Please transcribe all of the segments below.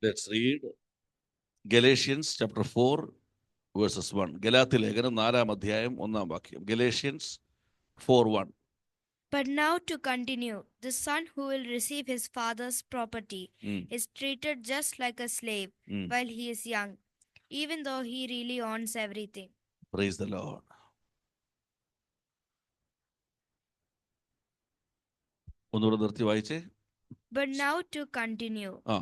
Let's read Galatians chapter 4 verses 1. Galatia ലേഖനം 4-ാം അധ്യായം 1-ാം വാക്യം. Galatians 4:1. But now to continue, the son who will receive his father's property is treated just like a slave while he is young, even though he really owns everything. Praise the Lord. ഒന്നുകൂടെ നിർത്തി വായിച്ചേ. But now to continue, ആ,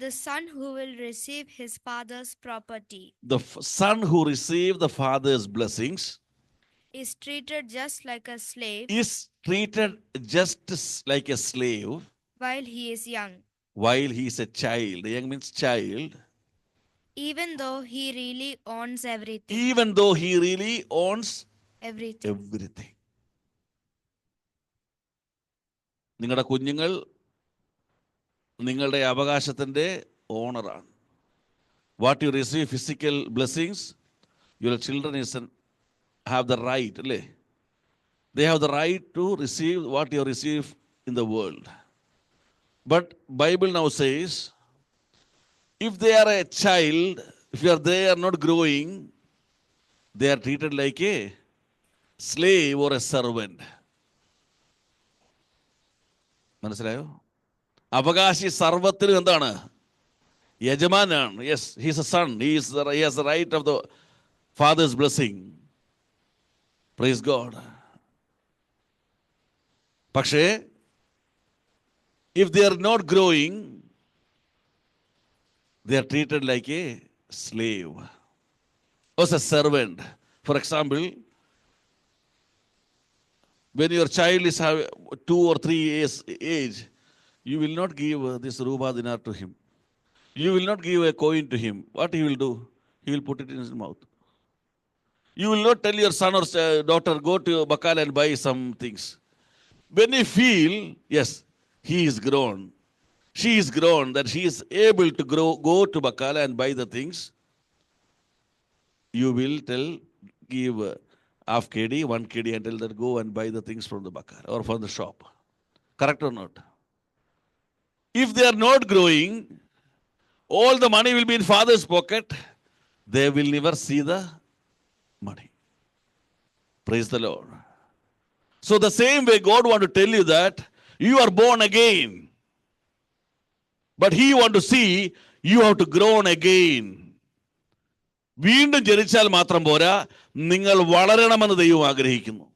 the son who will receive his father's property the son who received the father's blessings is treated just like a slave is treated just like a slave while he is young, while he is a child. Young means child. even though he really owns everything. Even though he really owns Everything. everything. നിങ്ങളുടെ കുഞ്ഞുങ്ങൾ നിങ്ങളുടെ അവകാശത്തിൻ്റെ ഓണറാണ്. What you receive physical blessings, your children have the right, അല്ലേ? They have the right to receive what you receive in the world. But Bible now says, if they are a child, if they are not growing, they are treated like a slave or a servant. മനസ്സിലായോ? അവകാശി സർവത്തിനും എന്താണ്? യജമാനാണ്. Yes, he is a son. He has the right of the father's blessing. Praise God. പക്ഷേ if they are not growing, they are treated like a slave or a servant. For example, when your child is 2 or 3 years age, you will not give this ruba dinar to him. You will not give a coin to him. What he will do? He will put it in his mouth. You will not tell your son or daughter, go to Bakal and buy some things. When you feel, yes, he is grown, she is grown, that she is able to go to Bakal and buy the things, you will give half KD, 1 KD, and tell that go and buy the things from the Bakal or from the shop. Correct or not? If they are not growing, all the money will be in father's pocket. They will never see the money. Praise the Lord. So the same way God want to tell you that you are born again. But he want to see you have to grow again. വീണ്ടും ജനിച്ചാൽ മാത്രം പോരാ, നിങ്ങൾ വളരണമെന്ന് ദൈവം ആഗ്രഹിക്കുന്നു.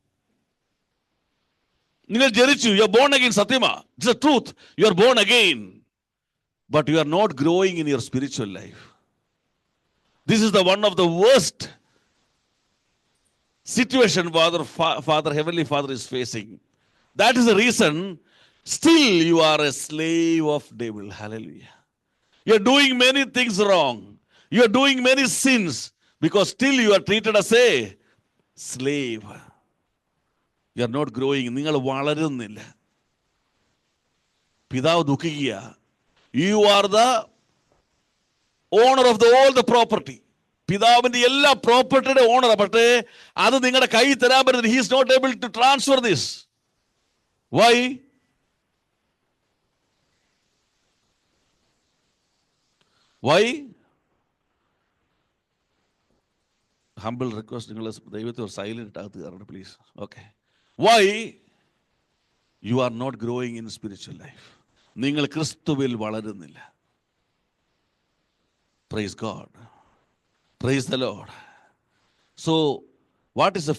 നിങ്ങൾ ജനിച്ചു, you are born again. സത്യമാ, it's a truth. You are born again, but you are not growing in your spiritual life. This is the one of the worst situation Father, Heavenly Father is facing. That is the reason still you are a slave of devil. Hallelujah. You are doing many things wrong. You are doing many sins because still you are treated as a slave. You are not growing. നിങ്ങൾ വളരുന്നില്ല. പിതാവ് ദുഃഖിക്കുക. You are the owner of all the property. പിതാവിന്റെ എല്ലാ പ്രോപ്പർട്ടിയുടെ owner. പക്ഷേ അത് നിങ്ങളുടെ കയ്യിൽ തരാൻ പറ്റുന്നത്. He is not able to transfer this. Why? Why? Humble request, നിങ്ങൾ ദൈവത്തെ ഒരു സൈലന്റ് ആകത്ത് കയറണം please. Okay. Why? You are not growing in spiritual life. നിങ്ങൾ ക്രിസ്തുവിൽ വളരുന്നില്ല. Praise God. Praise the Lord. So, what is the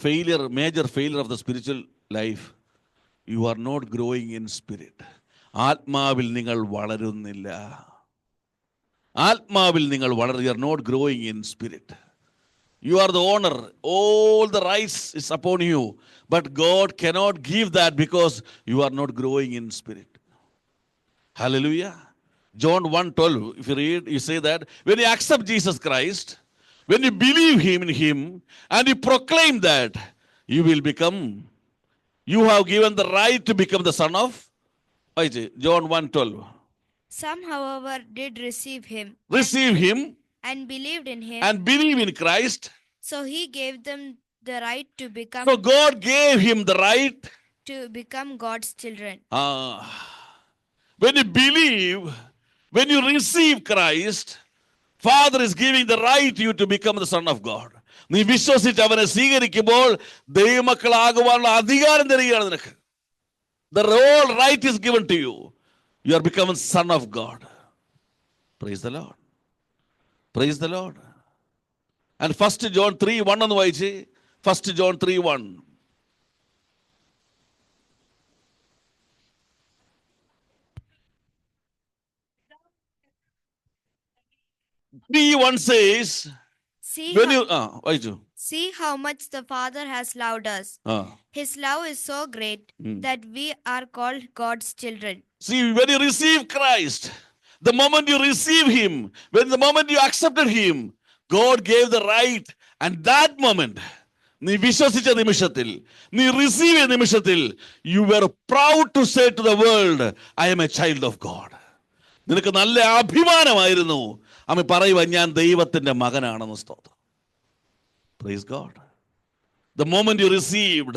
major failure of the spiritual life? You are not growing in spirit. ആത്മാവിൽ നിങ്ങൾ വളരുന്നില്ല. ആത്മാവിൽ നിങ്ങൾ വളരുക. You are not growing in spirit. You are the owner. All the rights is upon you. But God cannot give that because you are not growing in spirit. Hallelujah. John 1:12, if you read, you say that when you accept Jesus Christ, when you believe in him and you proclaim that, you have given the right to become the son of John 1:12. Some, however, did receive him and believed in him, and believe in Christ. So he gave them the right to become. So God gave him the right to become God's children. When you believe, When you receive Christ, Father is giving the right to you to become the son of God. നീ വിശ്വസിച്ച് അവനെ സ്വീകരിക്കുമ്പോൾ ദൈവമക്കളാകുവാനുള്ള അധികാരം തരികയാണ് നിനക്ക്. The whole right is given to you. You are becoming son of God. Praise the Lord. Praise the Lord. And 1 John 3:1 ഒന്ന് വായിച്ച്. 1 John 3:1. 3:1 says, See when how, you വായിച്ചു. see how much the Father has loved us. His love is so great that we are called God's children. See, when you receive Christ, the moment you receive Him, when the moment you accepted Him, God gave the right, and that moment, നീ വിശ്വസിച്ച നിമിഷത്തിൽ, നീ receive ചെയ്ത നിമിഷത്തിൽ, you were proud to say to the world, I am a child of God. നിനക്ക് നല്ല അഭിമാനമായിരുന്നു അമ്മ പറയുവാൻ ഞാൻ ദൈവത്തിന്റെ മകനാണെന്ന്. സ്തോത്രം. Praise God. The moment you received,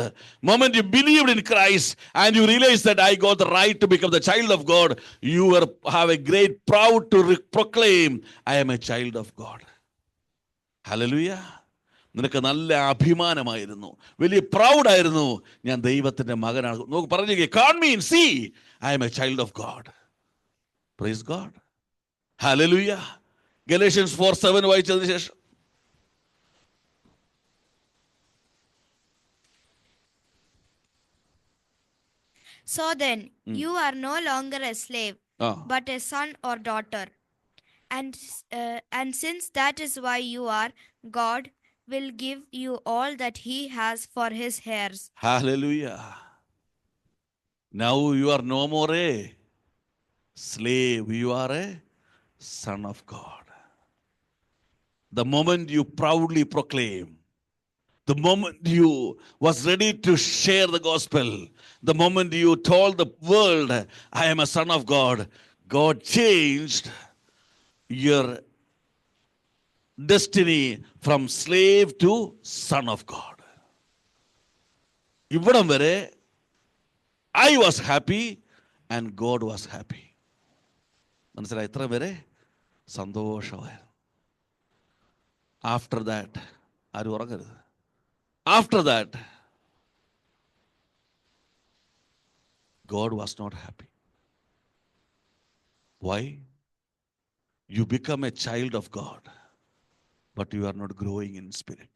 moment you believed in Christ and you realized that I got the right to become the child of God, you have a great proud to proclaim, I am a child of God. Hallelujah. നിനക്ക് നല്ല അഭിമാനമായിരുന്നു, വലിയ പ്രൗഡായിരുന്നു, ഞാൻ ദൈവത്തിന്റെ മകനാണ്. നോക്ക് പറഞ്ഞു, can't mean see, I am a child of God. Praise God. Hallelujah. Galatians 4:7 വായിച്ചതിന് ശേഷം So then, you are no longer a slave, but a son or daughter. And since that is why you are, God will give you all that He has for His heirs. Hallelujah. Now you are no more a slave, you are a son of God. The moment you proudly proclaim, the moment you was ready to share the gospel, the moment you told the world, I am a son of God, God changed your destiny from slave to son of God. ഇവിടം വരെ I was happy and God was happy. മനസ്സിലായി? ഇത്ര വരെ സന്തോഷമായിരുന്നു. After that, ആരും ഉറങ്ങരുത്. After that, God was not happy. Why? You become a child of God, but you are not growing in spirit.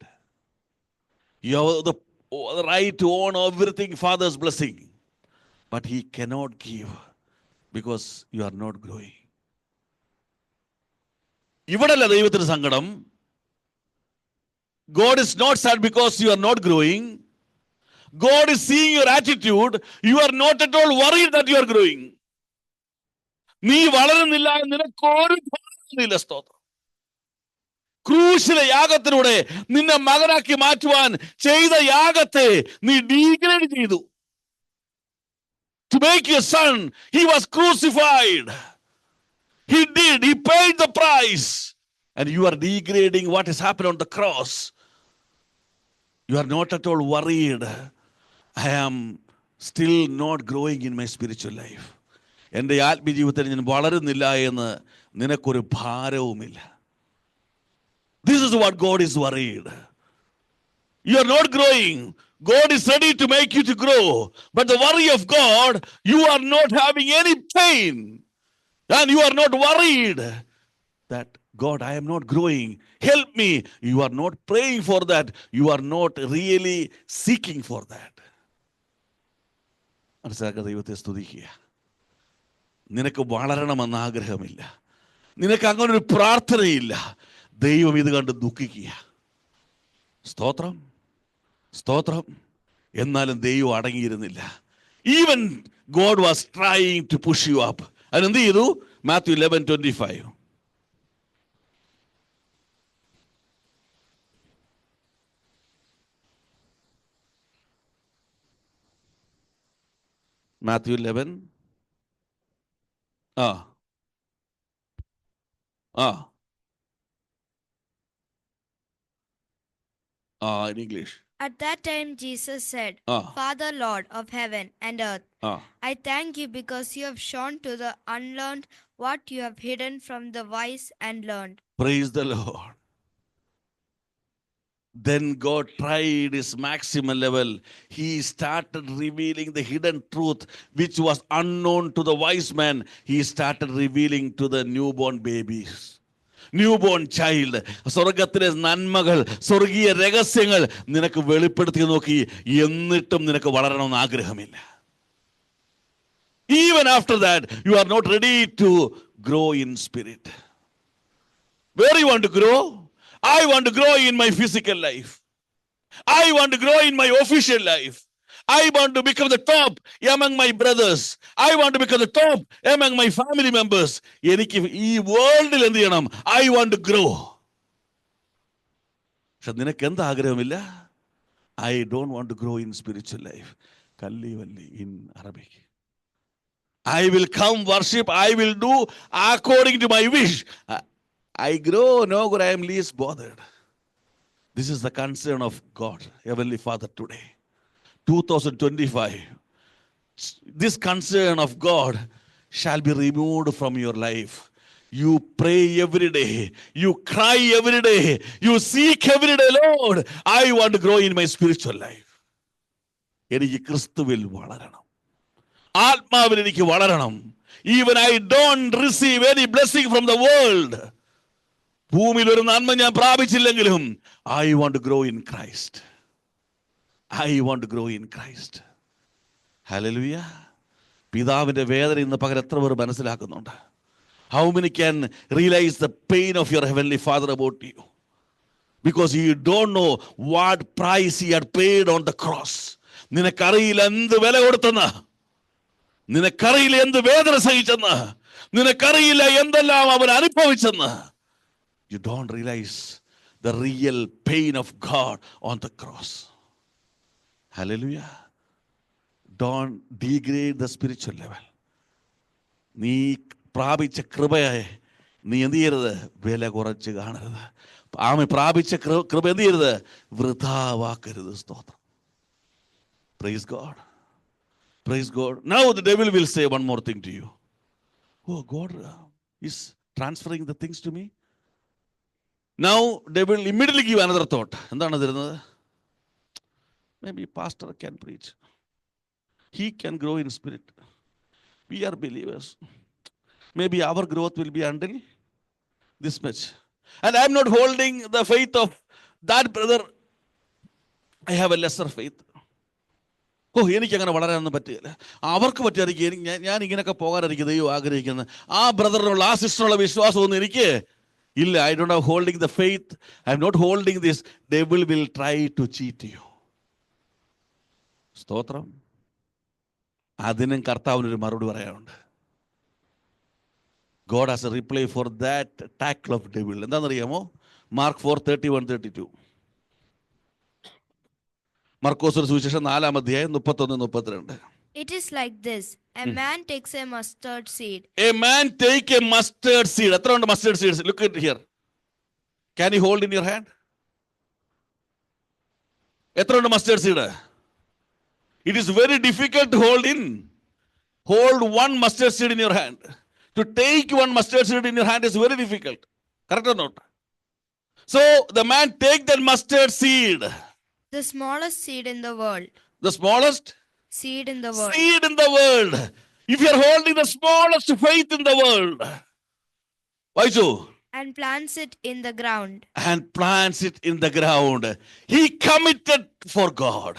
You have the right to own everything, Father's blessing, but He cannot give because you are not growing. ഇവിടല്ല ദൈവത്തിന് സങ്കടം. God is not sad because you are not growing. God is seeing your attitude. You are not at all worried that you are growing. നീ വളരുന്നില്ല, നിനക്കൊരു ഭാരവുമില്ല. സ്തോത്രം. ക്രൂശിലെ യാഗത്തിലൂടെ നിന്നെ മകനാക്കി മാറ്റുവാൻ ചെയ്ത യാഗത്തെ നീ ഡീഗ്രേഡ് ചെയ്തു. To make your son, He was crucified. He did. He paid the price. And you are degrading what has happened on the cross. You are not at all worried. I am still not growing in my spiritual life. എൻ്റെ ആത്മീയജീവിതത്തിൽ ഞാൻ വളരുന്നില്ല എന്ന് നിനക്കൊരു ഭാരവുമില്ല. This is what God is worried. You are not growing. God is ready to make you to grow. But the worry of God, you are not having any pain. And you are not worried that, God, I am not growing. Help me. You are not praying for that. You are not really seeking for that. മനസ്സിലാക്കുക, ദൈവത്തെ സ്തുതിക്കുക. നിനക്ക് വളരണമെന്ന് ആഗ്രഹമില്ല, നിനക്ക് അങ്ങനെ ഒരു പ്രാർത്ഥനയില്ല. ദൈവം ഇത് കണ്ട് ദുഃഖിക്കുക. സ്തോത്രം, സ്തോത്രം. എന്നാലും ദൈവം അടങ്ങിയിരുന്നില്ല. Even God was trying to push you up. അതിനെന്ത് ചെയ്തു? Matthew 11:25. Matthew 11. In English. At that time, Jesus said, Father, Lord of heaven and earth, I thank you because you have shown to the unlearned what you have hidden from the wise and learned. Praise the Lord. Then God tried his maximum level. He started revealing the hidden truth which was unknown to the wise man. He started revealing to the newborn babies. Newborn child, സ്വർഗത്തിലെ നന്മകൾ, സ്വർഗീയ രഹസ്യങ്ങൾ നിനക്ക് വെളിപ്പെടുത്തി നോക്കി. എന്നിട്ടും നിനക്ക് വളരണമെന്ന് ആഗ്രഹമില്ല. Even after that, you are not ready to grow in spirit. Where you want to grow? I want to grow in my physical life. I want to grow in my official life. I want to become the top among my brothers. I want to become the top among my family members. എനിക്ക് ഈ വേൾഡിൽ എന്ത് ചെയ്യണം? I want to grow. പക്ഷെ നിനക്ക് എന്താ ആഗ്രഹമില്ല? I don't want to grow in spiritual life. കല്ലി വല്ലി in Arabic. I will come worship. I will do according to my wish. I grow, no good, I am least bothered. This is the concern of God, Heavenly Father, today. 2025. This concern of God shall be removed from your life. You pray every day. You cry every day. You seek every day, Lord, I want to grow in my spiritual life. എനിക്ക് ക്രിസ്തുവിൽ വളരണം. ആത്മാവിൽ എനിക്ക് വളരണം. Even I don't receive any blessing from the world. ഭൂമിയിൽ ഒരു നന്മ ഞാൻ പ്രാപിച്ചില്ലെങ്കിലും I want to grow in Christ. I want to grow in Christ. Hallelujah. പിതാവിന്റെ വേദന ഇന്ന് പകരം എത്ര പേർ മനസ്സിലാക്കുന്നുണ്ട്? How many can realize the pain of your heavenly Father about you? Because you don't know what price he had paid on the cross. നിനക്കറിയില്ല എന്ത് വില കൊടുത്തെന്ന്, നിനക്കറിയില്ല എന്ത് വേദന സഹിച്ചെന്ന്, നിനക്കറിയില്ല എന്തെല്ലാം അവൻ അനുഭവിച്ചെന്ന്. You don't realize the real pain of God on the cross. Hallelujah. Don't degrade the spiritual level. നീ പ്രാപിച്ച കൃപയെ നീ എന്ത് ചെയ്യരുത്? വില കുറച്ച് കാണരുത്. ആമേ, പ്രാപിച്ച കൃപ എന്ത് ചെയ്യരുത്? വൃഥാവാക്കരുത്. സ്തോത്രം. Praise God. Praise God. Now the devil will say one more thing to you. Oh, God is transferring the things to me. Now they will immediately give another thought. എന്താണ് തരുന്നത്? Maybe pastor can preach. He can grow in spirit. We are believers. Maybe our growth will be until this much. And I am not holding the faith of that brother. I have a lesser faith. എനിക്ക് അങ്ങനെ വളരാനൊന്നും പറ്റില്ല. അവർക്ക് പറ്റിയായിരിക്കും ഞാൻ ഇങ്ങനെയൊക്കെ പോകാനായിരിക്കും ദൈവം ആഗ്രഹിക്കുന്നത്. ആ ബ്രദറിനുള്ള ആ സിസ്റ്ററുള്ള വിശ്വാസമൊന്നും എനിക്ക് ഇല്ല. I don't have holding the faith. I am not holding this. Devil will try to cheat you. സ്തോത്രം. അതിനും കർത്താവിനൊരു മറുപടി പറയാനുണ്ട്. God has a reply for that tackle of devil. എന്താണെന്നറിയാമോ? Mark 4:31-32. മർക്കോസ് സുവിശേഷം 4-ാം അധ്യായം 31-32. It is like this. A man takes a mustard seed. A man take a mustard seed. എത്ര ഉണ്ട് mustard seeds? Look at here. Can you hold in your hand? എത്ര ഉണ്ട് mustard seed? It is very difficult to hold in. Hold one mustard seed in your hand. To take one mustard seed in your hand is very difficult. Correct or not? So the man take that mustard seed. The smallest seed in the world. The smallest seed in the world. Seed in the world. If you are holding the smallest faith in the world, why so? And plants it in the ground. And plants it in the ground. He committed for God.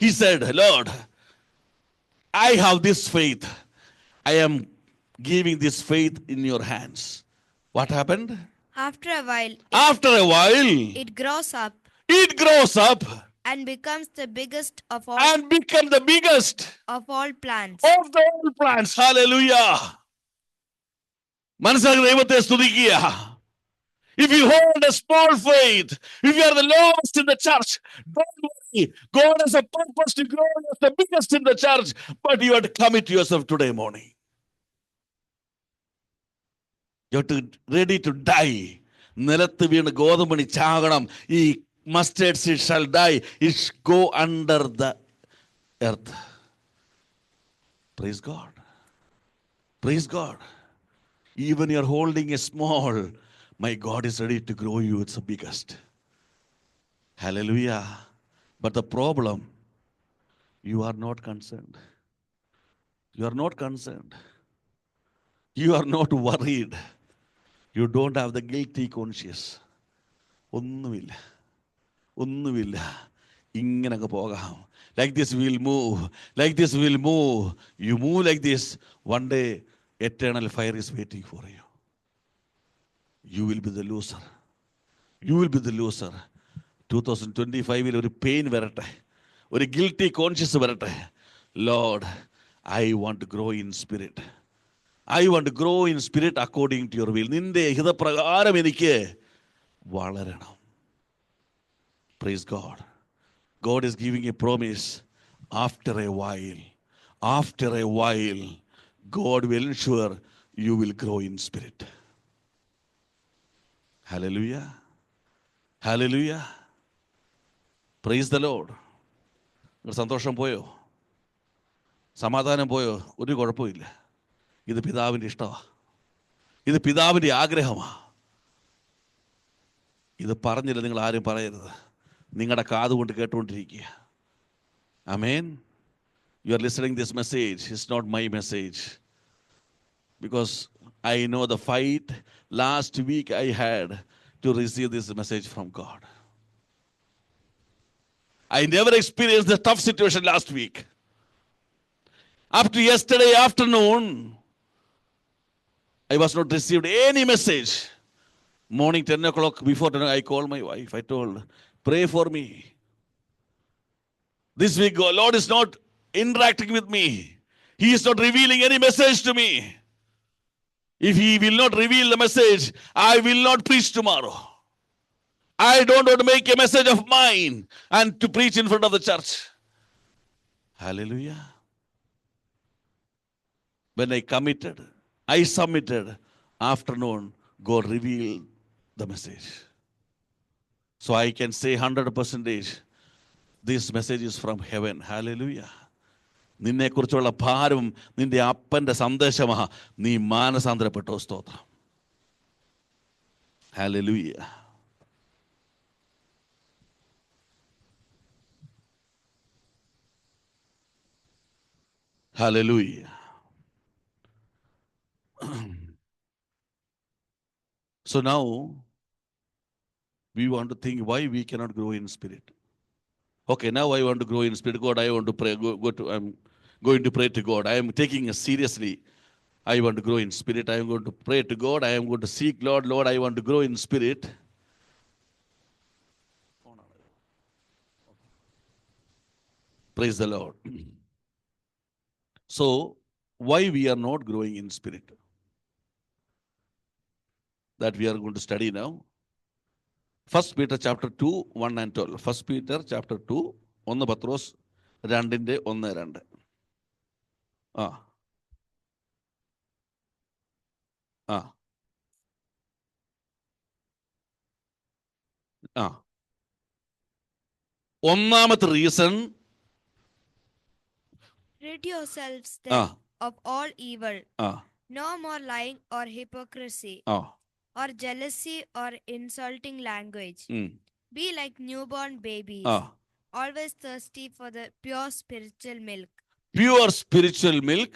He said, Lord, I have this faith. I am giving this faith in your hands. What happened? After a while, it grows up. It grows up. And becomes the biggest of all. And become the biggest of all plants. Of the all plants. Hallelujah. മനസ്സിലാക്കി ദൈവത്തെ സ്തുതിക്കുക. If you hold a small faith, if you are the lowest in the church, don't worry. God has a purpose to grow as the biggest in the church, but you have to commit yourself today morning. You have to ready to die. നിലത്ത് വീണ് ഗോതമ്പണി ചാകണം. ഈ mustard seed shall die. It shall go under the earth. Praise God. Praise God. Even you're holding a small, my God is ready to grow you. It's the biggest. Hallelujah. But the problem, you are not concerned. You are not concerned. You are not worried. You don't have the guilty conscience. ഒന്നുമില്ല, ഒന്നുമില്ല. ഇങ്ങനെ അങ്ങ് പോകാം. Like this we'll move. Like this we'll move. You move like this. One day, eternal fire is waiting for you. You will be the loser. You will be the loser. 2025 ഒരു pain വരട്ടെ, ഒരു guilty conscious വരട്ടെ. Lord, I want to grow in spirit. I want to grow in spirit according to your will. നിന്റെ ഹിതപ്രകാരം എനിക്ക് വളരണം. Praise God. God is giving a promise. After a while, God will ensure you will grow in spirit. Hallelujah. Hallelujah. Praise the Lord. സന്തോഷം പോയോ? സമാധാനം പോയോ? ഒരു കുഴപ്പമില്ല. ഇത് പിതാവിൻ്റെ ഇഷ്ടമാണ്. ഇത് പിതാവിൻ്റെ ആഗ്രഹമാണ്. ഇത് പറഞ്ഞില്ല നിങ്ങൾ ആരും പറയരുത്. നിങ്ങളുടെ കാതുകൊണ്ട് കേട്ടുകൊണ്ടിരിക്കുക. ആമേൻ. You are listening this message. It's not my message. Because I know the fight last week I had to receive this message from God. I never experienced the tough situation last week. Up to yesterday afternoon, I was not received any message. Morning 10 o'clock, before 10, I called my wife. I told, pray for me. This week, Lord is not interacting with me. He is not revealing any message to me. If He will not reveal the message, I will not preach tomorrow. I don't want to make a message of mine and to preach in front of the church. Hallelujah. When I committed, I submitted. Afternoon, God revealed the message. So I can say 100% this message is from heaven. Hallelujah. നിന്നെക്കുറിച്ചുള്ള ഭാരം നിന്റെ അപ്പൻ്റെ സന്ദേശമാണ്. നീ മാനസാന്തരപ്പെട്ടോ? സ്തോത്രം. Hallelujah. Hallelujah. So now we want to think why we cannot grow in spirit. Okay, now I want to grow in spirit. God, I want to pray. I'm going to pray to God. I am taking it seriously. I want to grow in spirit. I am going to pray to God. I am going to seek Lord. Lord, I want to grow in spirit. Praise the Lord. So, why we are not growing in spirit? That we are going to study now. 1 Peter chapter 2, 1 and 12. 1 Peter chapter 2, 1 Patros 2 1 2. ഒന്നാമത്തെ reason, Rid yourselves then of all evil. No more lying or hypocrisy, or jealousy or insulting language. Be like newborn babies, always thirsty for the pure spiritual milk. Pure spiritual milk.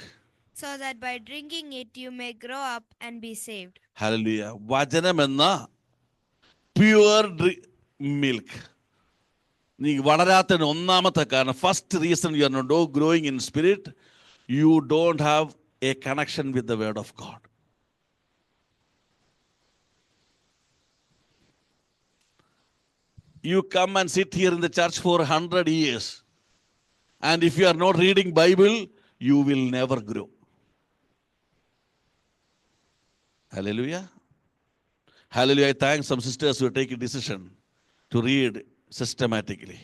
So that by drinking it you may grow up and be saved. Hallelujah. വചനം എന്ന pure milk. നീ വളരാത്തതിന് ഒന്നാമത്തെ കാരണം, first reason you are not growing in spirit, you don't have a connection with the word of God. You come and sit here in the church for 100 years. And if you are not reading Bible, you will never grow. Hallelujah. Hallelujah. I thank some sisters who take a decision to read systematically.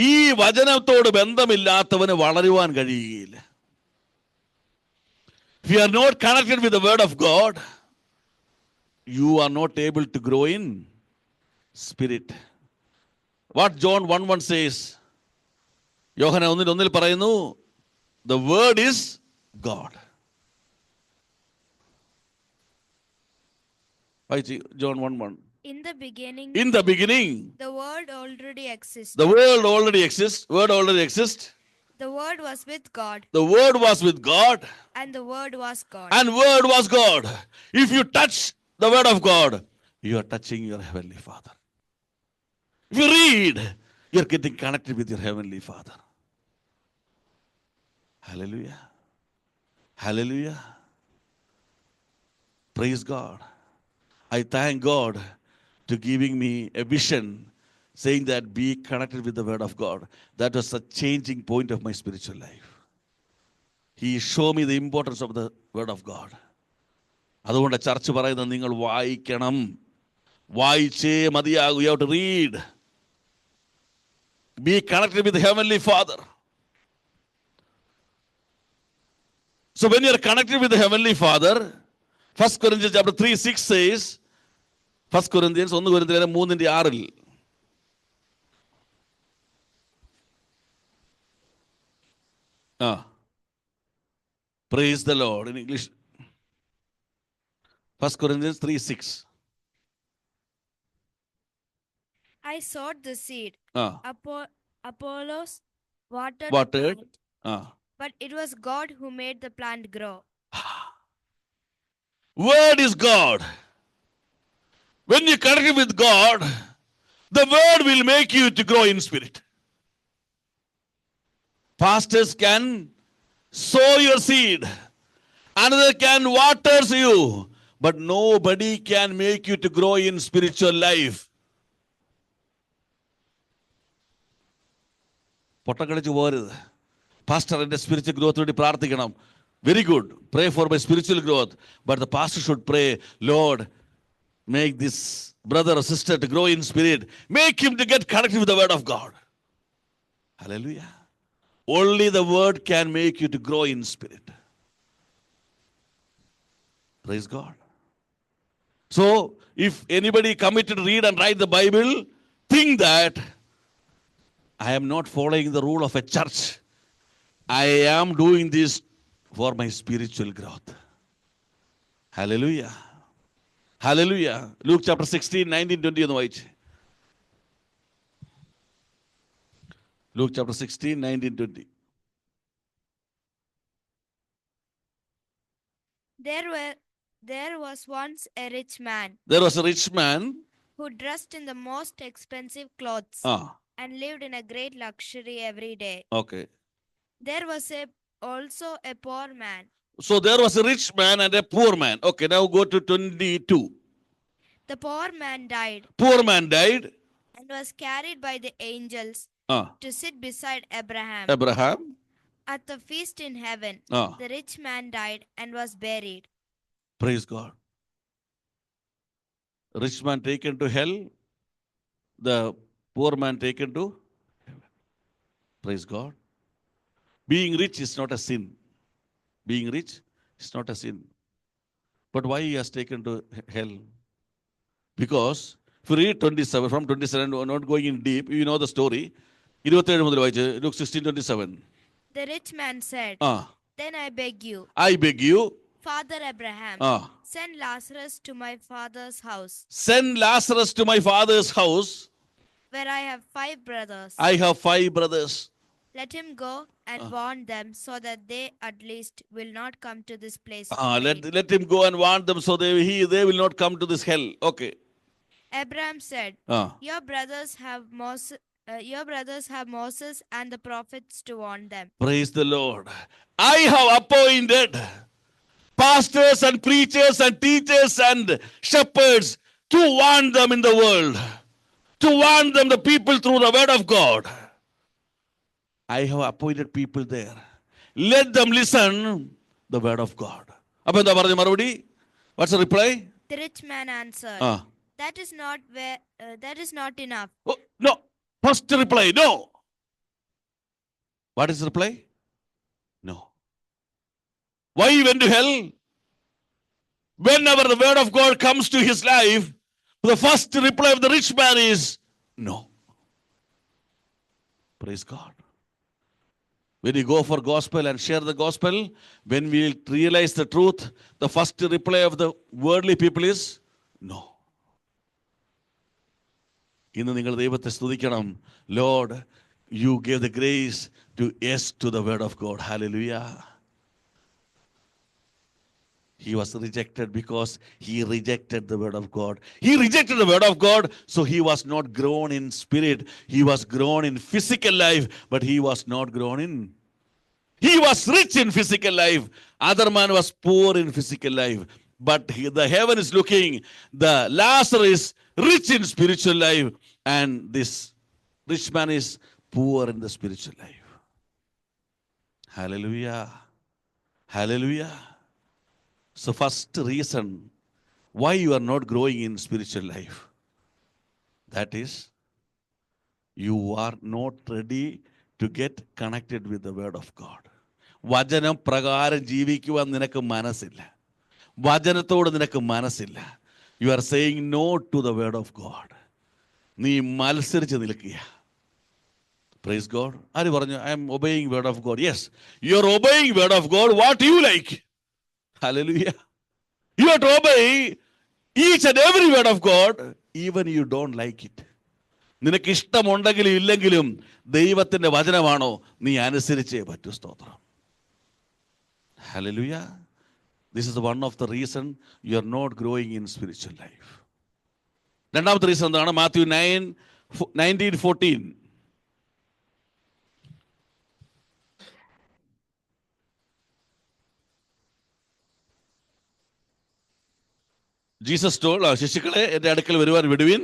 ഈ വചനത്തോട് ബന്ധമില്ലാത്തവന് വളരുവാൻ കഴിയുകയില്ല. If you are not connected with the word of God, you are not able to grow in spirit. What John 1:1 says, യോഹന്നാൻ 1:1 പറയുന്നു, the word is God. John 1:1. In the beginning, In the beginning, the word already exists. the world already exists. Word already exists. The word was with God, The word was with God, and the word was God. and word was God. If you touch the word of God, you are touching your heavenly Father. If you read, you are getting connected with your heavenly Father. Hallelujah. Hallelujah. Praise God. I thank God to giving me a vision saying that be connected with the word of God. That was a changing point of my spiritual life. He showed me the importance of the word of God. അതുകൊണ്ട് church പറയുന്നത് നിങ്ങൾ വായിക്കണം, വായിച്ചേ മതിയാകൂ. You have to read. Be connected with the heavenly Father. So when you are connected with the heavenly Father, 1 Corinthians chapter 3:6 says, 1 Corinthians 1:3 praise the Lord in English. 1 Corinthians 3:6. I sowed the seed. Apollos watered the Watered. plant, but it was God who made the plant grow. Word is God. When you connect with God, the word will make you to grow in spirit. Pastors can sow your seed, another can water you, but nobody can make you to grow in spiritual life. പൊട്ടക്കളിച്ച് പോരുത്. Pastor എൻ്റെ spiritual growth വേണ്ടി പ്രാർത്ഥിക്കണം. Very good. Pray for my spiritual growth. But the pastor should pray, Lord, make this brother or sister to grow in spirit. Make him to get connected with the word of God. Hallelujah. Only the word can make you to grow in spirit. Praise God. So, if anybody committed to read and write the Bible, think that I am not following the rule of a church. I am doing this for my spiritual growth. Hallelujah. Hallelujah. Luke chapter 16, 19, 20 ഒന്ന് വായിച്ച്. Luke chapter 16, 19, 20. There was once a rich man. There was a rich man who dressed in the most expensive clothes and lived in a great luxury every day. Okay. There was also a poor man. So there was a rich man and a poor man. Okay, now go to 22. The poor man died. Poor man died. And was carried by the angels to sit beside Abraham. Abraham. At the feast in heaven, the rich man died and was buried. Praise God. Rich man taken to hell. The poor man taken to heaven. Praise God. Being rich is not a sin. Being rich is not a sin. But why he has taken to hell? Because if you read 27, from 27, we're not going in deep, you know the story. Luke 16:27. The rich man said, Then I beg you, Father Abraham, send Lazarus to my father's house. Send Lazarus to my father's house. Where I have 5 brothers. I have 5 brothers. Let him go and warn them so that they at least will not come to this place. Let him go and warn them so they will not come to this hell. Okay. Abraham said, Your brothers have Moses and the prophets to warn them. Praise the Lord. I have appointed pastors and preachers and teachers and shepherds to warn them in the world. To warn them, the people, through the word of God. I have appointed people there. Let them listen the word of God. What's the reply? The rich man answered, That is not enough. Oh, no. First reply, no. What is the reply? No. Why he went to hell? Whenever the word of God comes to his life, the first reply of the rich man is no. Praise God. When you go for gospel and share the gospel, when we realize the truth, the first reply of the worldly people is no. ഇന്ന് നിങ്ങൾ ദൈവത്തെ സ്തുതിക്കണം. Lord, you gave the grace to yes to the word of God. Hallelujah. He was rejected because he rejected the word of God. He rejected the word of God, so he was not grown in spirit. He was grown in physical life, but he was not grown in. He was rich in physical life. Other man was poor in physical life. But the heaven is looking. The Lazarus is rich in spiritual life, and this rich man is poor in the spiritual life. Hallelujah. Hallelujah. So first reason why you are not growing in spiritual life, that is, you are not ready to get connected with the word of God. വചനം പ്രകാരം ജീവിക്കുവാൻ നിനക്ക് മനസ്സില്ല. വചനത്തോട് നിനക്ക് മനസ്സില്ല. You are saying no to the word of God. നീ മത്സരിച്ച് നിൽക്കുക. Praise God. ആര് പറഞ്ഞു I am obeying word of God? Yes, you are obeying word of God. What you like? Hallelujah. You have to obey each and every word of God, even you don't like it. നിനക്ക് ഇഷ്ടമുണ്ടെങ്കിലും ഇല്ലെങ്കിലും ദൈവത്തിന്റെ വചനമാണോ, നീ അനുസരിച്ചേ പറ്റൂ. സ്തോത്രം. Hallelujah. This is one of the reason you are not growing in spiritual life. രണ്ടാമത്തെ reason എന്താണ്? Mathew 19:14. Jesus told, ശിശുക്കളെ എൻ്റെ അടുക്കൽ വരുവാൻ വിടുവിൻ.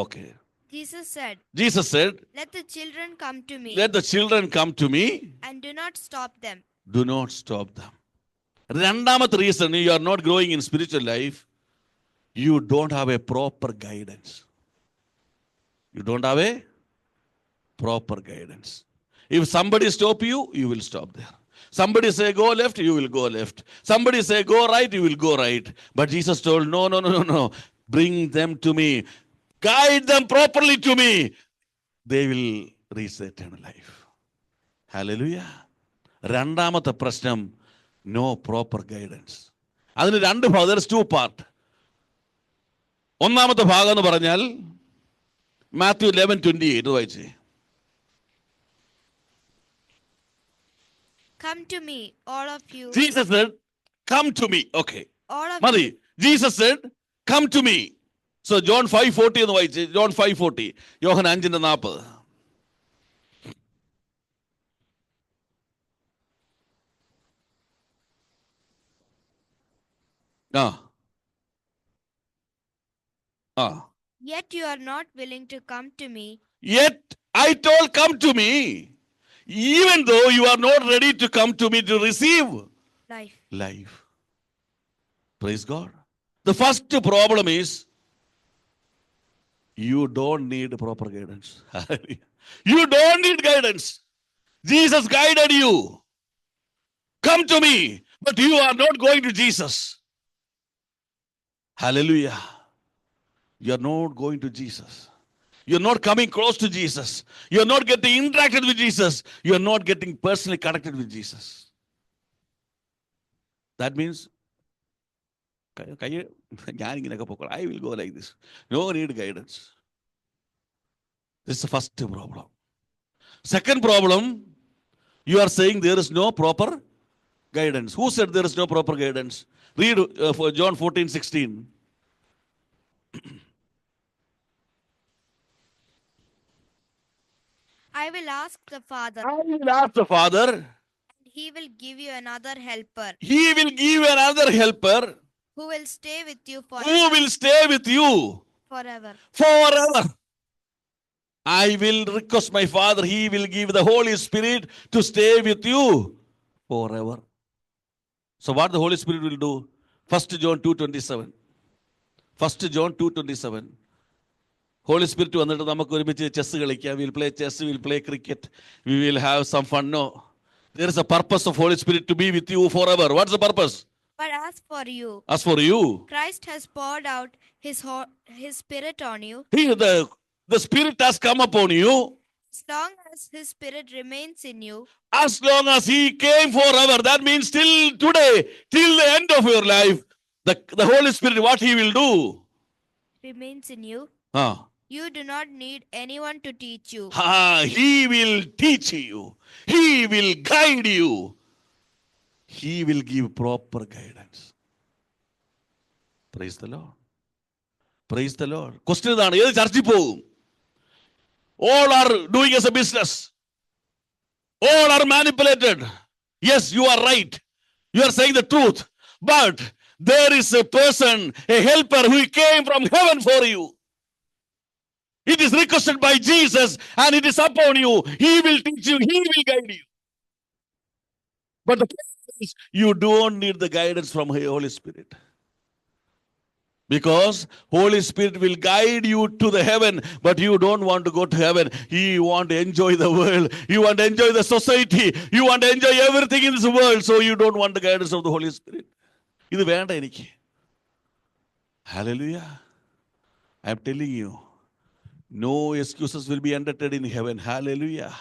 Okay. Jesus said, let the children come to me. Let the children come to me. And do not stop them. Do not stop them. രണ്ടാമത്തെ reason you are not growing in spiritual life, you don't have a proper guidance. You don't have a proper guidance. If somebody stop you, you will stop there. Somebody say go left, you will go left. Somebody say go right, you will go right. But Jesus told, no. Bring them to me. Guide them properly to me. They will reach the eternal life. Hallelujah. രണ്ടാമത്തെ പ്രശ്നം, no proper guidance. അതിന് രണ്ട് ഭാഗം, there is two part. ഒന്നാമത്തെ ഭാഗം എന്ന് പറഞ്ഞാൽ മാത്യു 11:28 വായിച്ചേ. Come to me, all of you. Jesus said, come to me. Okay. All of Madi, you. Jesus said, come to me. So John 5:40 എന്ന് വായിച്ചേ. John 5:40. Yohannan 5:40. Yet you are not willing to come to me. Yet I told, come to me. Even though you are not ready to come to me to receive life. Praise God. The first problem is you don't need proper guidance. You don't need guidance. Jesus guided you. Come to me. But you are not going to Jesus. Hallelujah. You are not going to Jesus. You are not coming close to Jesus. You are not getting interacted with Jesus. You are not getting personally connected with Jesus. That means, I will go like this. No need guidance. This is the first problem. Second problem, you are saying there is no proper guidance. Who said there is no proper guidance? Read for John 14:16. I will ask the Father. I will ask the Father. And he will give you another helper. He will give you another helper. Who will stay with you forever. Who will stay with you forever. Forever. I will request my Father. He will give the Holy Spirit to stay with you forever. So what the Holy Spirit will do? 1 John 2:27. 1 John 2:27. Holy Spirit വന്നിട്ട് നമുക്ക് ഒരുമിച്ച് chess കളിക്കാം. We'll play chess, we'll play cricket, we will have some fun. No. There is a purpose of Holy Spirit to be with you forever. What's the purpose? But as for you, As for you, Christ has poured out his Spirit on you. the Spirit has come upon you. As long as his Spirit remains in you, As long as he came forever, that means till today, till the end of your life, the Holy Spirit, what he will do? remains in you, Ah. you do not need anyone to teach you. He will teach you. He will guide you. He will give proper guidance. Praise the Lord. Praise the Lord. Question ഇതാണ്, ഏത് ചർച്ചിൽ പോകും? All are doing as a business. All are manipulated. Yes, you are right. You are saying the truth. But there is a person, a helper who came from heaven for you. It is requested by Jesus and it is upon you. He will teach you. He will guide you. But the problem is, you don't need the guidance from the Holy Spirit. Because Holy Spirit will guide you to the heaven, but you don't want to go to heaven. You want to enjoy the world. You want to enjoy the society. You want to enjoy everything in this world. So you don't want the guidance of the Holy Spirit. ഇത് വേണ്ട എനിക്ക്. Hallelujah. I am telling you, no excuses will be entertained in heaven. Hallelujah.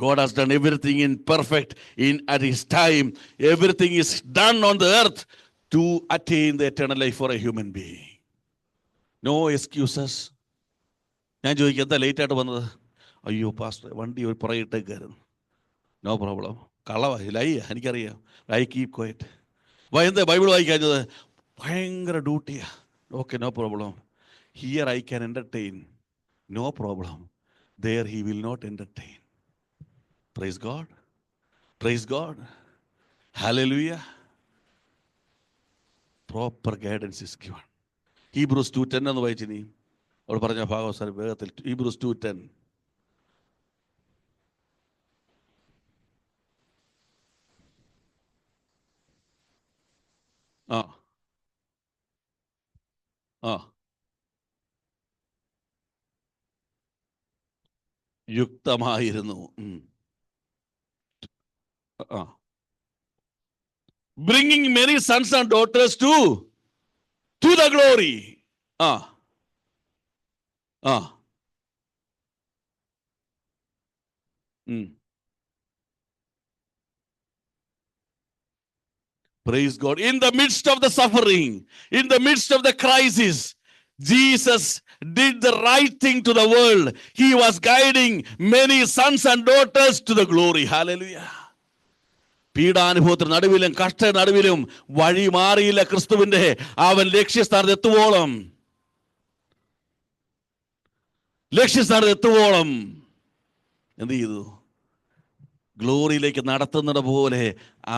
God has done everything in perfect at his time. Everything is done on the earth to attain the eternal life for a human being. No excuses. ഞാൻ ചോദിക്കും, എന്താ late ആയിട്ട് വന്നത്? അയ്യോ pastor, വണ്ടി ഒരു പുറകിട്ടേക്കായിരുന്നു. No problem. കളവായി എനിക്കറിയാം. I keep quiet. എന്താ ബൈബിൾ വായിക്കാഞ്ഞത്? ഭയങ്കര ഡ്യൂട്ടിയാ. Okay, no problem. Here I can entertain. No problem. There he will not entertain. Praise God. Praise God. Hallelujah. Proper guidance is given. Hebrews 2:10 എന്ന് വായിച്ചിനി. അവിടെ പറഞ്ഞ ഭാഗം സാർ വേഗത്തിൽ. Hebrews 2:10. യുക്തമായിരുന്നു. Bringing many sons and daughters to the glory. Praise God. In the midst of the suffering, in the midst of the crisis, Jesus did the right thing to the world. He was guiding many sons and daughters to the glory. Hallelujah. പീഡാനുഭവത്തിന് നടുവിലും കഷ്ട നടുവിലും വഴി മാറിയില്ല ക്രിസ്തുവിന്റെ. അവൻ ലക്ഷ്യസ്ഥാനത്ത് എത്തുവോളം എന്ത് ചെയ്തു? ഗ്ലോറിയിലേക്ക് നടത്തുന്നത് പോലെ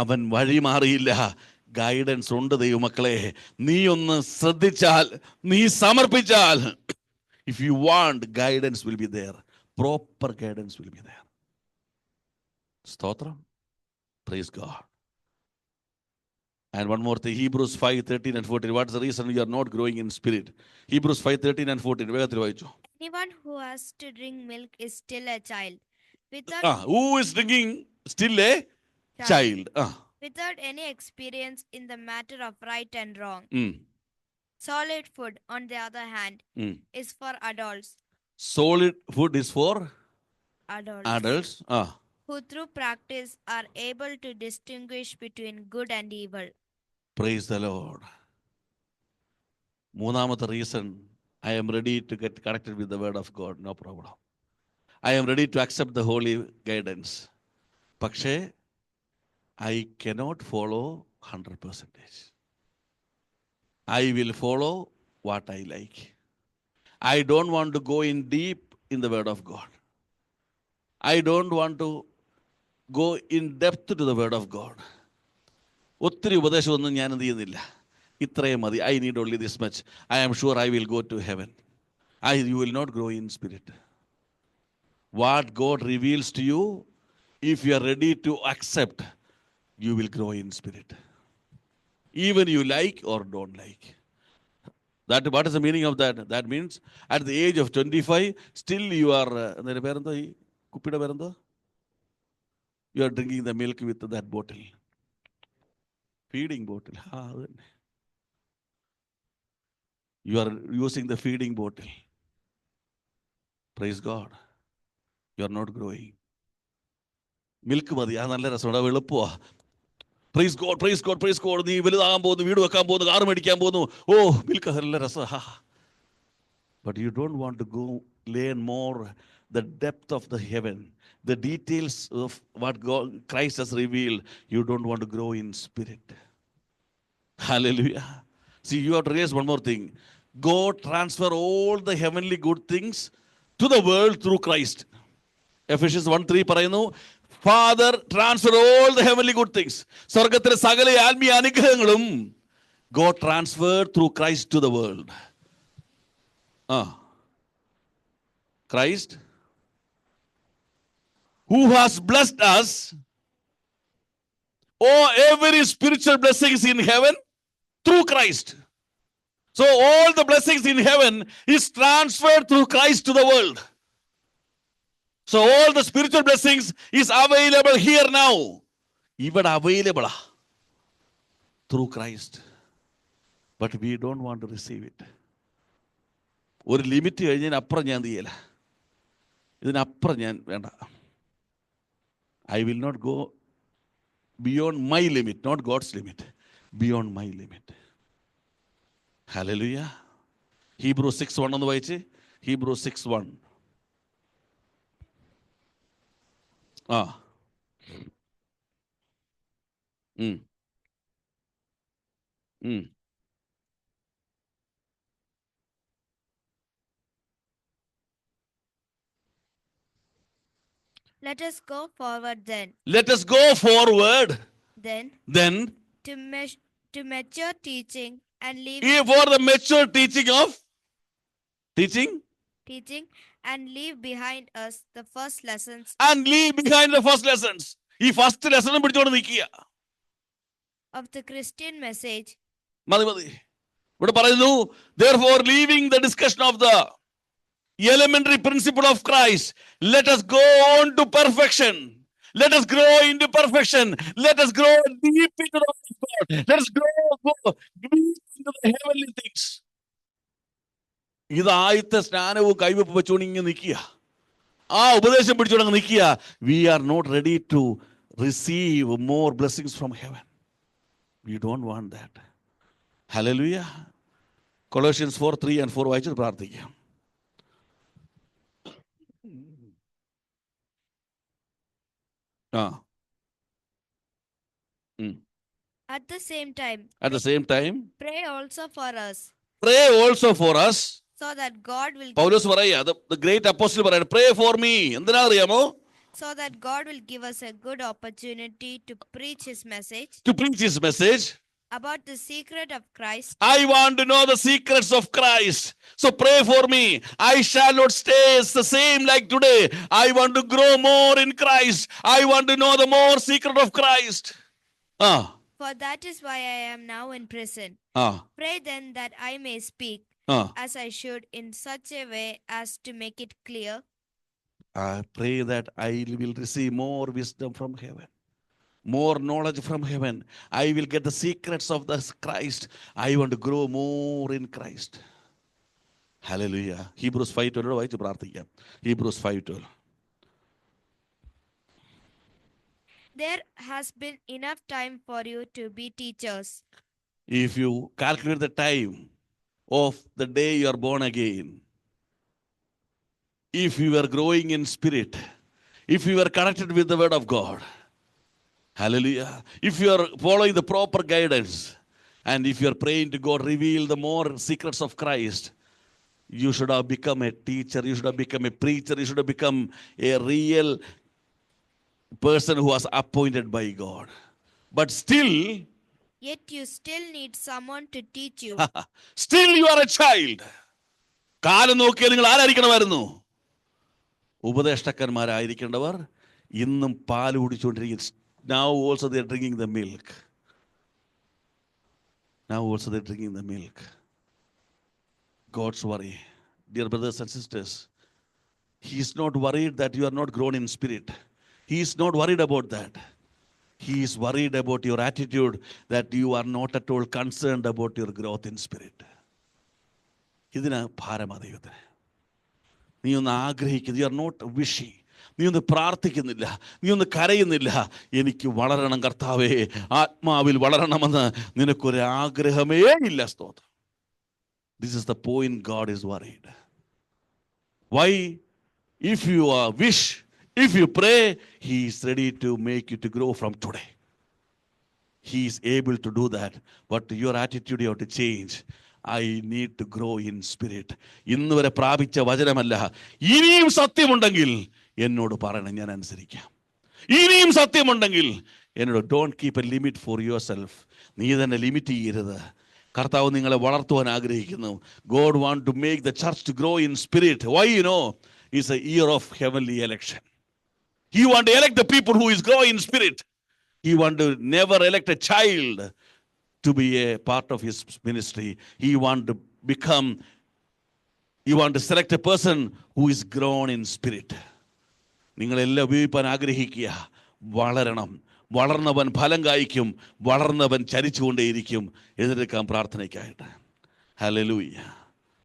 അവൻ വഴി മാറിയില്ല. ഗൈഡൻസ് ഉണ്ട് ദൈവമക്കളെ. നീ ഒന്ന് ശ്രദ്ധിച്ചാൽ, നീ സമർപ്പിച്ചാൽ, if you want, guidance will be there. Proper guidance will be there. സ്തോത്രം. Praise God. And one more thing, Hebrews 5:13 and 14. What is the reason we are not growing in spirit? Hebrews 5:13 and 14. വേഗത്തിൽ വായിച്ചു. Anyone who has to drink milk is still a child. Who is drinking still a child? Without any experience in the matter of right and wrong. Solid food, on the other hand, is for adults. Solid food is for adults. Who through practice are able to distinguish between good and evil. Praise the Lord. മൂന്നാമത്തെ reason, I am ready to get connected with the word of God. No problem. I am ready to accept the holy guidance. പക്ഷേ I cannot follow 100%. I will follow what I like. I don't want to go in deep in the word of God. I don't want to go in depth to the word of God. ഒത്തിരി ഉപദേശമൊന്നും ഞാൻ എന്ത് ചെയ്യുന്നില്ല. ഇത്രയും മതി. I need only this much. I am sure I will go to heaven. You will not grow in spirit. What God reveals to you, if you are ready to accept, you will grow in spirit. Even you like or don't like. What is the meaning of that? That means at the age of 25, still you are, പേരെന്തോ ഈ കുപ്പിയുടെ പേരെന്തോ? You are drinking the milk with that bottle. Feeding bottle. You are using the feeding bottle. Praise God. You are not growing. Milk മതി, ആ നല്ല രസമാണ്, അത് എളുപ്പമാ. Praise God, praise God, praise God. നീ വലുതാകാൻ പോകുന്നു, വീട് വെക്കാൻ പോകുന്നു, കാറ് മേടിക്കാൻ പോകുന്നു. ഓ, മിൽക്ക് നല്ല രസം. But you don't want to go learn more the depth of the heaven, the details of what God, Christ has revealed. You don't want to grow in spirit. Hallelujah. See, you have to realize one more thing. God transfer all the heavenly good things to the world through Christ. Ephesians 1:3 പറയുന്നു, Father transfer all the heavenly good things. സ്വർഗത്തിലെ സകല ആത്മീയ അനുഗ്രഹങ്ങളും God transferred through Christ to the world. Christ, who has blessed us, every spiritual blessings in heaven through Christ. So all the blessings in heaven is transferred through Christ to the world. So all the spiritual blessings is available here now. Even available through Christ. But we don't want to receive it. ഒരു limit കഴിഞ്ഞതിനപ്പുറം ഞാൻ ചെയ്യല. ഇതിനപ്പുറം ഞാൻ വേണ്ട. I will not go beyond my limit, not God's limit. Beyond my limit. Hallelujah. Hebrews 6:1 ഒന്ന് വായിച്ച്. Hebrews 6:1. Let us go forward then. Let us go forward. Then to mature teaching and leave for the mature teaching of teaching and leave behind us the first lessons. And leave behind the first lessons. ഈ first lesson പിടിച്ചോണ്ട് നിൽക്കുക. Of the Christian message. മതി. ഇവിടെ പറയുന്നു, therefore leaving the discussion of the elementary principle of Christ, let us go on to perfection. Let us grow into perfection. Let us grow deep into the word of God. Let us grow deep into the heavenly things. ഇത് ആദ്യത്തെ സ്നാനവും കൈവെപ്പ് വെച്ചുകൊണ്ട് ഇങ്ങനെ നിൽക്കുക. ആ ഉപദേശം പിടിച്ചുകൊണ്ട് നിൽക്കുക. We are not ready to receive more blessings from heaven. We don't want that. Hallelujah. Colossians 4:3 and 4 വായിച്ചിട്ട് പ്രാർത്ഥിക്കാം. At the same time, pray also for us. So that God will പൗലോസ് പറയാ, the great apostle പറയാ, pray for me. എന്തിനാ അറിയാമോ? So that God will give us a good opportunity to preach his message. About the secret of Christ. I want to know the secrets of Christ. So pray for me. I shall not stay the same like today. I want to grow more in Christ. I want to know the more secret of Christ. For that is why I am now in prison. Pray then that I may speak as I should in such a way as to make it clear. I pray that I will receive more wisdom from heaven. More knowledge from heaven. I will get the secrets of the Christ. I want to grow more in Christ. Hallelujah. Hebrews 5:12 വായിച്ച് പ്രാർത്ഥിക്കാം. Hebrews 5:12. There has been enough time for you to be teachers. If you calculate the time of the day you are born again, if you are growing in spirit, if you are connected with the word of God, hallelujah, if you are following the proper guidance, and if you are praying to God, reveal the more secrets of Christ, you should have become a teacher, you should have become a preacher, you should have become a real person who was appointed by God. But still, yet you still need someone to teach you. Still you are a child. കാലം നോക്കിയാൽ നിങ്ങൾ ആരായിരിക്കണമായിരുന്നു? ഉപദേഷ്ടാക്കന്മാരായിരിക്കേണ്ടവർ ഇന്നും പാല് കുടിച്ചുകൊണ്ടിരിക്കുന്നു. Now also they are drinking the milk. God's worry. Dear brothers and sisters, He is not worried that you are not grown in spirit. He is not worried about that. He is worried about your attitude, that you are not at all concerned about your growth in spirit. ഇതിന് ഭാരമാ ദൈവത്തിന്. നീ ഒന്ന് ആഗ്രഹിക്കുന്നു. You are not wishy. നീ ഒന്ന് പ്രാർത്ഥിക്കുന്നില്ല, നീ ഒന്ന് കരയുന്നില്ല, എനിക്ക് വളരണം കർത്താവേ, ആത്മാവിൽ വളരണമെന്ന് നിനക്കൊരു ആഗ്രഹമേ ഇല്ല. സ്തോത്രം. This is the point God is worried. Why? If you wish, if you pray, He is ready to make you to grow from today. He is able to do that. But your attitude you have to change. I need to grow in spirit. ഇന്ന് വരെ പ്രാപിച്ച വചനമല്ല. ഇനിയും സത്യമുണ്ടെങ്കിൽ എന്നോട് പറയണം, ഞാൻ അനുസരിക്കാം. ഇനിയും സത്യമുണ്ടെങ്കിൽ എന്നോട്. Don't keep A limit for your self. നീ തന്നെ ലിമിറ്റ് ചെയ്യരുത്. കർത്താവ് നിങ്ങളെ വളർത്തുവാൻ ആഗ്രഹിക്കുന്നു. God want to make the church to grow in spirit. Why? It's a year of heavenly election. He want to elect the people who is growing in spirit. He want to never elect a child to be a part of his ministry. He want to select a person who is grown in spirit. നിങ്ങളെല്ലാം ഉപയോഗിക്കാൻ ആഗ്രഹിക്കുക. വളരണം. വളർന്നവൻ ഫലം കായ്ക്കും. വളർന്നവൻ ചരിച്ചുകൊണ്ടേയിരിക്കും. എതിരേൽക്കാൻ പ്രാർത്ഥനയ്ക്കായിട്ട്. Hallelujah.